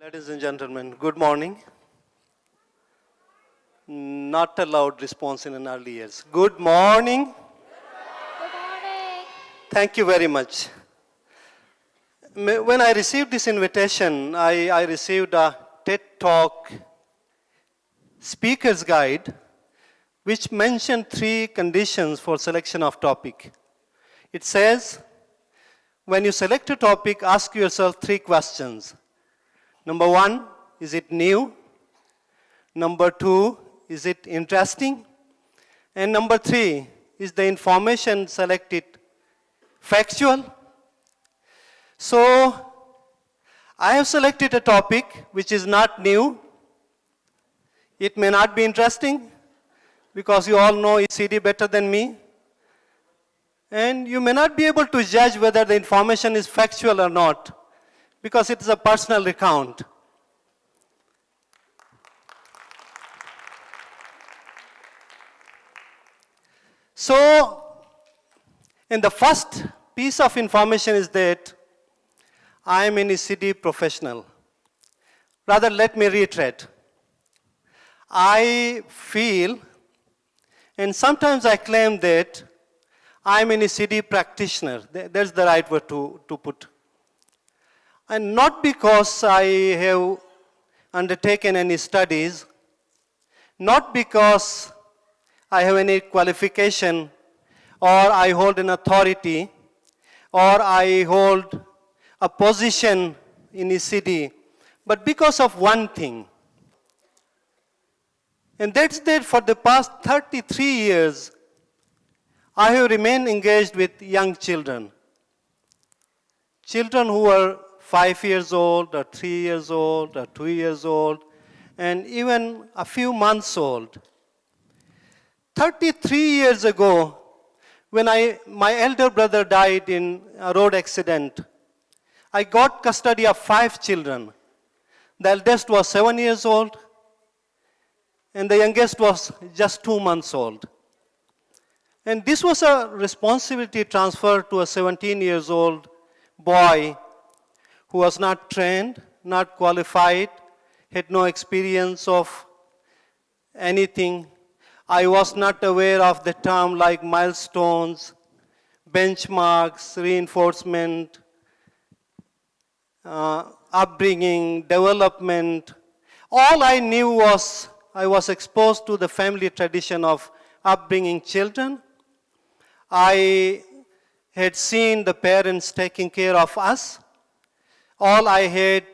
Ladies and gentlemen, good morning. Not a loud response in an early years. Good morning. Good morning. Thank you very much. When I received this invitation, I received a TED Talk speaker's guide which mentioned 3 conditions for selection of topic. It says, when you select a topic, ask yourself 3 questions. Number 1, is it new? Number 2, is it interesting? And number 3, is the information selected factual? So, I have selected a topic which is not new. It may not be interesting because you all know ECD better than me. And you may not be able to judge whether the information is factual or not because it is a personal account. So, in the first piece of information is that I am an ECD professional. Rather, let me reiterate. I feel, and sometimes I claim that I am an ECD practitioner. That's the right word to put. And not because I have undertaken any studies, not because I have any qualification, or I hold an authority, or I hold a position in ECD, but because of one thing. And that's that for the past 33 years, I have remained engaged with young children. Children who are 5 years old, or 3 years old, or 2 years old, and even a few months old. 33 years ago, when my elder brother died in a road accident, I got custody of 5 children. The eldest was 7 years old, and the youngest was just 2 months old. And this was a responsibility transferred to a 17 years old boy who was not trained, not qualified, had no experience of anything. I was not aware of the term like milestones, benchmarks, reinforcement, upbringing, development. All I knew was I was exposed to the family tradition of upbringing children. I had seen the parents taking care of us. All I had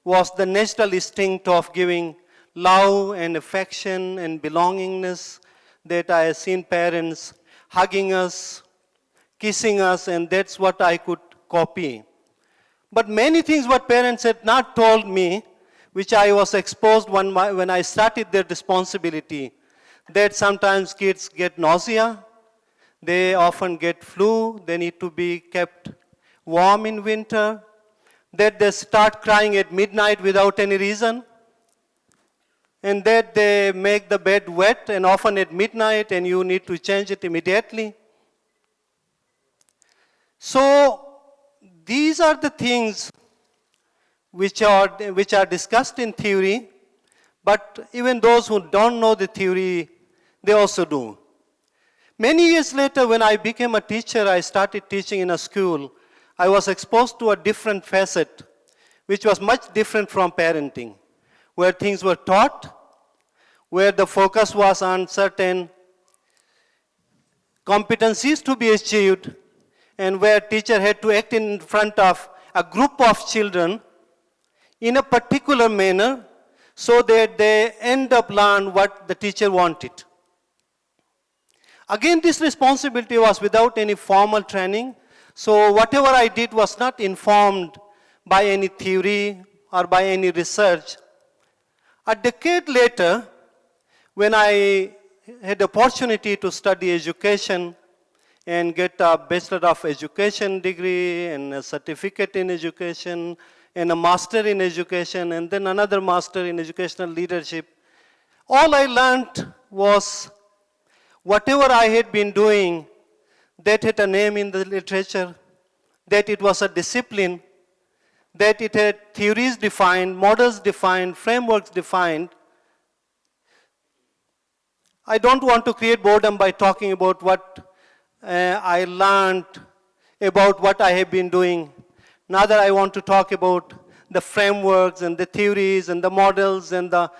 was the natural instinct of giving love and affection and belongingness that I had seen parents hugging us, kissing us, and that's what I could copy. But many things what parents had not told me, which I was exposed when I started their responsibility, that sometimes kids get nausea, they often get flu, they need to be kept warm in winter, that they start crying at midnight without any reason, and that they make the bed wet and often at midnight and you need to change it immediately. So these are the things which are discussed in theory, but even those who don't know the theory, they also do. Many years later, when I became a teacher, I started teaching in a school. I was exposed to a different facet, which was much different from parenting, where things were taught, where the focus was on certain competencies to be achieved, and where teacher had to act in front of a group of children in a particular manner so that they end up learn what the teacher wanted. Again, this responsibility was without any formal training, so whatever I did was not informed by any theory or by any research. A decade later, when I had the opportunity to study education and get a Bachelor of Education degree and a certificate in education and a Master in Education and then another Master in Educational Leadership, all I learned was whatever I had been doing, that had a name in the literature, that it was a discipline, that it had theories defined, models defined, frameworks defined. I don't want to create boredom by talking about what I learned, about what I have been doing. Neither I want to talk about the frameworks and the theories and the models and the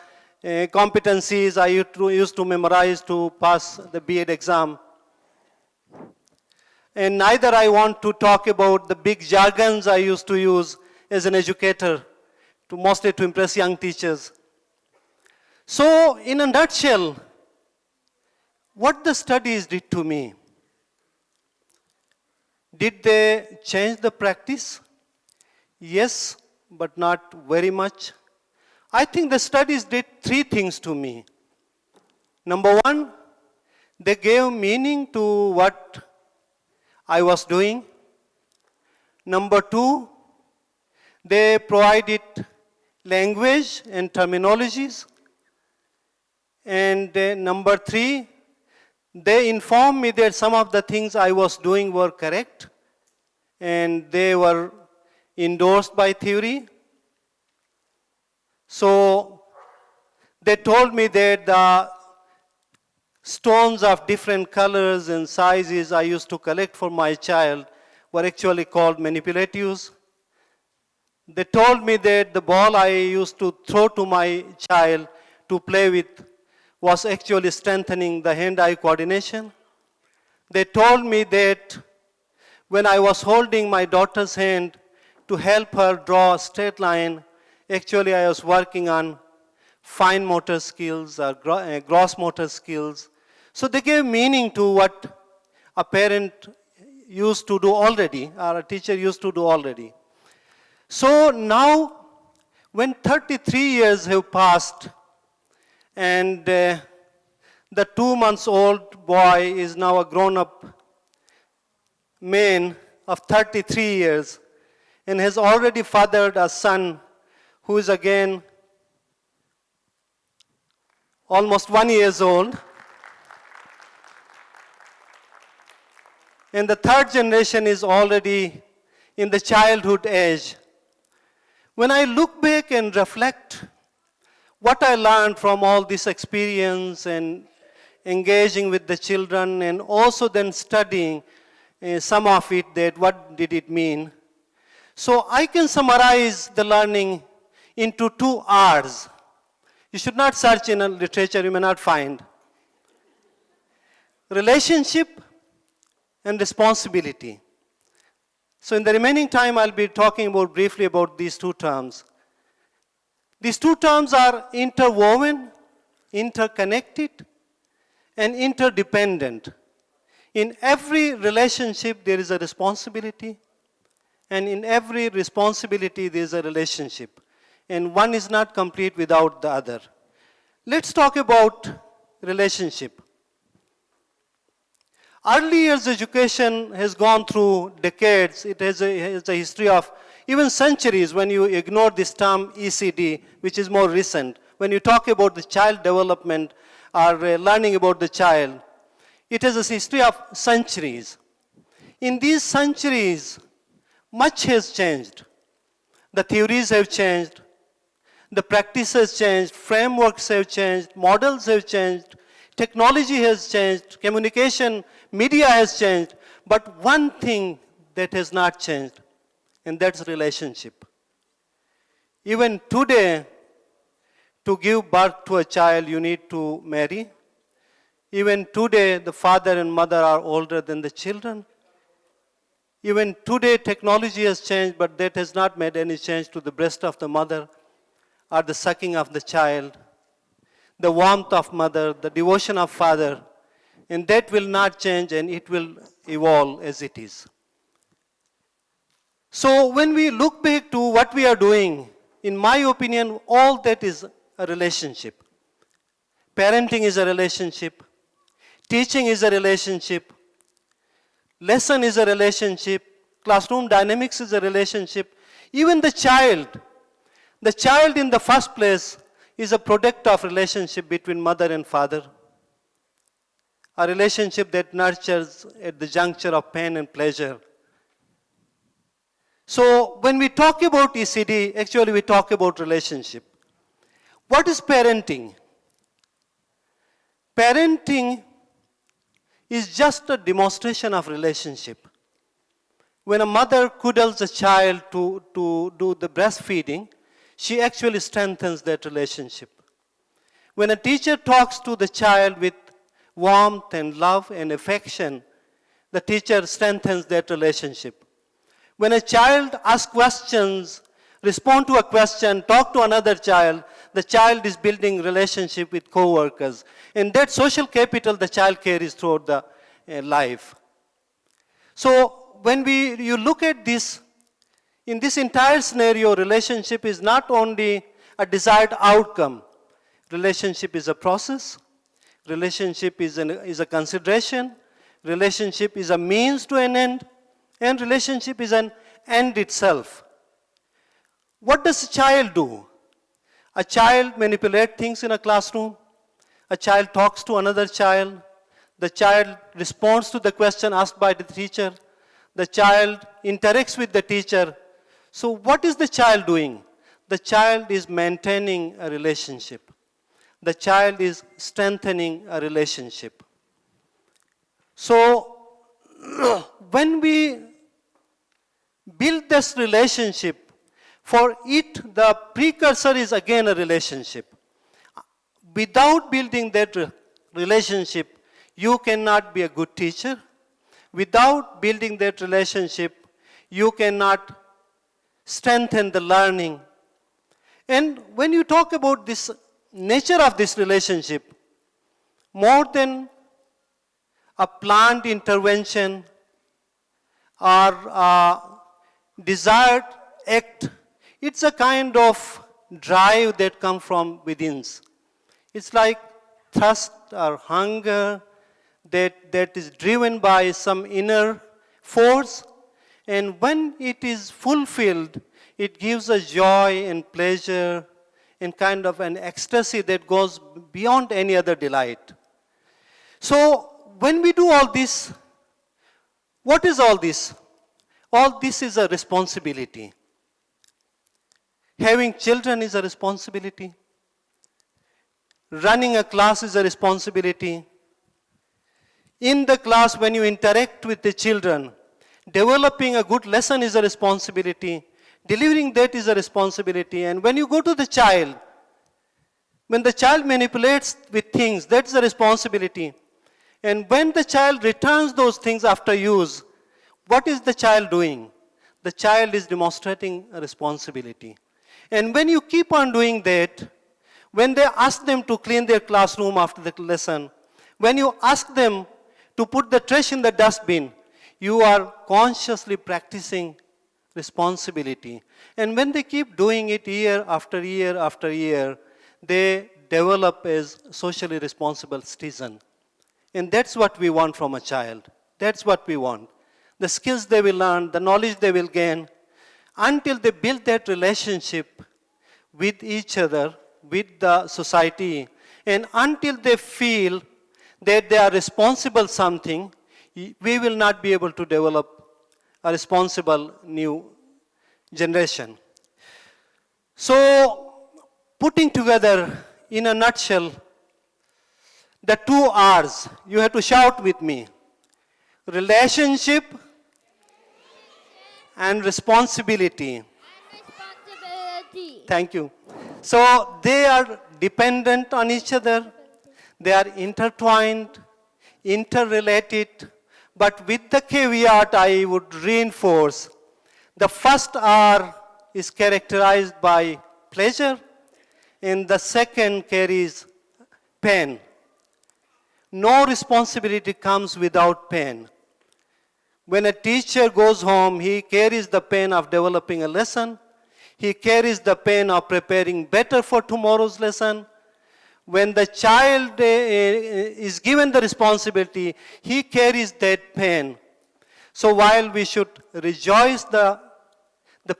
competencies I used to memorize to pass the B.Ed exam. And neither I want to talk about the big jargons I used to use as an educator, mostly to impress young teachers. So, in a nutshell, what the studies did to me, did they change the practice? Yes, but not very much. I think the studies did three things to me. Number one, they gave meaning to what I was doing. Number two, they provided language and terminologies. And number three, they informed me that some of the things I was doing were correct and they were endorsed by theory. So they told me that the stones of different colors and sizes I used to collect for my child were actually called manipulatives. They told me that the ball I used to throw to my child to play with was actually strengthening the hand-eye coordination. They told me that when I was holding my daughter's hand to help her draw a straight line, actually I was working on fine motor skills or gross motor skills. So they gave meaning to what a parent used to do already, or a teacher used to do already. So now, when 33 years have passed, and the 2-month-old boy is now a grown-up man of 33 years and has already fathered a son who is again almost 1 year old. And the third generation is already in the childhood age. When I look back and reflect what I learned from all this experience and engaging with the children and also then studying some of it, that what did it mean. So I can summarize the learning into 2 R's. You should not search in a literature, you may not find. Relationship and responsibility. So in the remaining time, I'll be talking briefly about these 2 terms. These 2 terms are interwoven, interconnected, and interdependent. In every relationship, there is a responsibility, and in every responsibility, there is a relationship. And one is not complete without the other. Let's talk about relationship. Early years education has gone through decades. It has a history of even centuries when you ignore this term ECD, which is more recent. When you talk about the child development or learning about the child, it has a history of centuries. In these centuries, much has changed. The theories have changed. The practice has changed. Frameworks have changed. Models have changed. Technology has changed. Communication, media has changed. But one thing that has not changed, and that's relationship. Even today, to give birth to a child, you need to marry. Even today, the father and mother are older than the children. Even today, technology has changed, but that has not made any change to the breast of the mother or the sucking of the child, the warmth of mother, the devotion of father. And that will not change, and it will evolve as it is. So when we look back to what we are doing, in my opinion, all that is a relationship. Parenting is a relationship. Teaching is a relationship. Lesson is a relationship. Classroom dynamics is a relationship. Even the child in the first place is a product of relationship between mother and father. A relationship that nurtures at the juncture of pain and pleasure. So when we talk about ECD, actually we talk about relationship. What is parenting? Parenting is just a demonstration of relationship. When a mother cuddles a child to do the breastfeeding, she actually strengthens that relationship. When a teacher talks to the child with warmth and love and affection, the teacher strengthens that relationship. When a child asks questions, respond to a question, talk to another child, the child is building relationship with co-workers. And that social capital the child carries throughout the life. So when you look at this, in this entire scenario, relationship is not only a desired outcome. Relationship is a process. Relationship is a consideration. Relationship is a means to an end. And relationship is an end itself. What does a child do? A child manipulates things in a classroom. A child talks to another child. The child responds to the question asked by the teacher. The child interacts with the teacher. So what is the child doing? The child is maintaining a relationship. The child is strengthening a relationship. So when we build this relationship, for it the precursor is again a relationship. Without building that relationship, you cannot be a good teacher. Without building that relationship, you cannot strengthen the learning. And when you talk about this nature of this relationship, more than a planned intervention or a desired act, it's a kind of drive that comes from within. It's like thirst or hunger that is driven by some inner force, and when it is fulfilled, it gives us joy and pleasure and kind of an ecstasy that goes beyond any other delight. So when we do all this, what is all this? All this is a responsibility. Having children is a responsibility. Running a class is a responsibility. In the class, when you interact with the children, developing a good lesson is a responsibility. Delivering that is a responsibility. And when you go to the child, when the child manipulates with things, that's a responsibility. And when the child returns those things after use, what is the child doing? The child is demonstrating a responsibility. And when you keep on doing that, when they ask them to clean their classroom after the lesson, when you ask them to put the trash in the dustbin, you are consciously practicing responsibility. And when they keep doing it year after year after year, they develop as socially responsible citizen. And that's what we want from a child. That's what we want. The skills they will learn, the knowledge they will gain, until they build that relationship with each other, with the society, and until they feel that they are responsible something, we will not be able to develop a responsible new generation. So, putting together in a nutshell, the two R's, you have to shout with me: relationship and responsibility. Responsibility. Thank you. So they are dependent on each other, they are intertwined, interrelated, but with the caveat I would reinforce, the first R is characterized by pleasure, and the second carries pain. No responsibility comes without pain. When a teacher goes home, he carries the pain of developing a lesson. He carries the pain of preparing better for tomorrow's lesson. When the child is given the responsibility, he carries that pain. So while we should rejoice the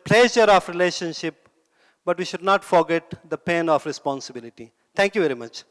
pleasure of relationship, but we should not forget the pain of responsibility. Thank you very much.